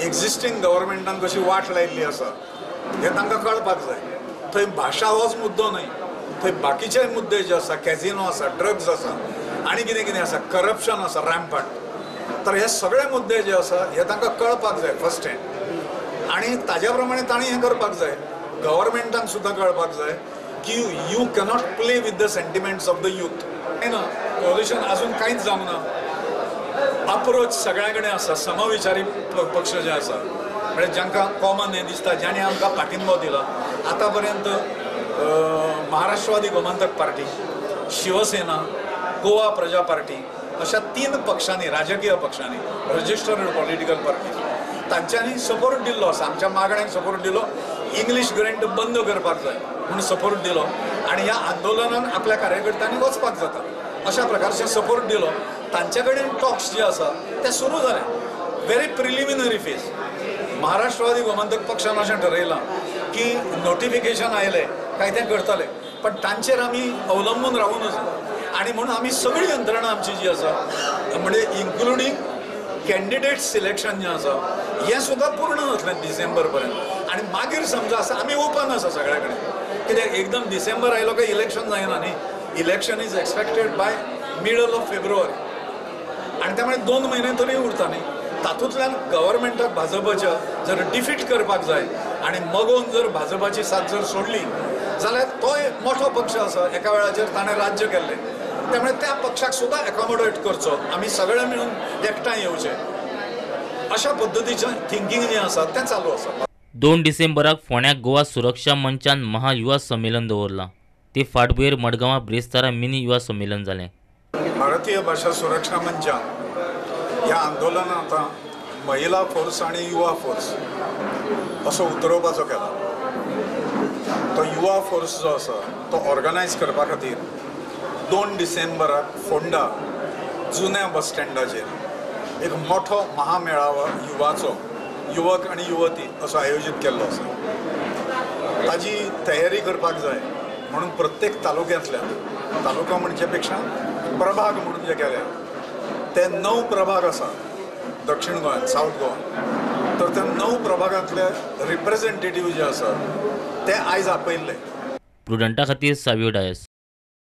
Existing गव्हर्मेंटान कशी वाट लायिल्ली आसा हे तांकां कळपाक जाय। थंय भाशा होच मुद्दो न्हय, थंय बाकीचे मुद्दे जे आसा, कॅझिनो आसा, ड्रग्स आसा आनी कितें कितें आसा, करप्शन आसा रॅम्पंट। तर हे सगळे मुद्दे जे आसा हे तांकां कळपाक जाय फर्स्ट हँड, आनी ताज्या प्रमाणे तांणी हें करपाक जाय। गव्हर्मेंटान सुद्दां कळपाक जाय की you cannot play with the sentiments of the youth. Coalition अजून कांयच जावंक ना। अप्रोच सगळ्या कडेन आसा, समविचारी पक्ष जे आसा म्हणजे जांकां कॉमन हें दिसता, ज्यांनी आमकां पाठिंबो दिला आतां पर्यंत महाराष्ट्रवादी गोमंतक पार्टी, शिवसेना, गोवा प्रजा पार्टी अशा 3 पक्षांनी, राजकीय पक्षांनी, रजिस्टर्ड पॉलिटिकल पार्टी तांच्यांनी सपोर्ट दिल्लो आसा। आमच्या मागण्यांक सपोर्ट दिलो, इंग्लीश ग्रँट बंद करपाक जाय म्हणून सपोर्ट दिलो आनी ह्या आंदोलनान आपल्या कार्यकर्त्यांनी वचपाक जाता अशा प्रकारचे सपोर्ट दिलो। तांचे कडेन टॉक्स जे आसा ते सुरू जाले, very preliminary phase. Maharashtrawadi Gomantak पक्षान अशें ठरयलां की नोटिफिकेशन आयलें काय तें करतले, पण तांचेर आमी अवलंबून रावूं नजो आनी म्हणून आमी सगळी यंत्रणा आमची जी आसा म्हणजे इन्क्लुडींग कॅन्डिडेट सिलेक्शन जें आसा हें सुद्दां पूर्ण जातलें डिसेंबर पर्यंत। आनी मागीर समजा आसा आमी ओपन आसा सगळ्या कडेन, कित्याक एकदम डिसेंबर आयलो काय इलेक्शन जायना न्ही। Election is expected bye middle of February आनी त्यामुळे 2 म्हयने तरी उरता न्ही। तातूंतल्यान गव्हर्मेंटाक भाजपाच्या जर डिफीट करपाक जाय आनी मगोवन जर भाजपाची साथ जर सोडली जाल्यार तो एक मोठो पक्ष आसा, एका वेळाचेर ताणें राज्य केल्लें, त्यामुळे त्या पक्षाक सुद्दां एकोमोडेट करचो, आमी सगळे मिळून एकठांय येवचे अशा पद्दतीचें थिंकींग जें आसा तें चालू आसा। 2 डिसेंबराक फोंड्याक गोवा सुरक्षा मंचान महायुवा संमेलन दवरलां। ते फाटभुंयेर मडगांवां ब्रेस्तारा मिनी युवा संमेलन जालें। भारतीय भाषा सुरक्षा मंचान ह्या आंदोलनान आतां महिला फोर्स आनी युवा फोर्स असो उतरोवपाचो केला। तो युवा फोर्स जो आसा तो ऑर्गनायज करपा खातीर 2 डिसेंबराक फोंडा जुन्या बस स्टँडाचेर एक मोठो महामेळावा युवाचो, युवक आनी युवती असो आयोजीत केल्लो आसा। ताजी तयारी करपाक जाय म्हणून प्रत्येक तालुक्यांतल्यान, तालुका म्हणचे पेक्षा प्रभाग म्हणून जे केल्या ते 9 प्रभाग आसा दक्षिण गोंयांत, सावथ गोवा। तर त्या 9 प्रभागांतले रिप्रेझेंटेटिव्ह जे आसा ते आयज आपयल्ले। प्रुडंटा खातीर सावियो डायस।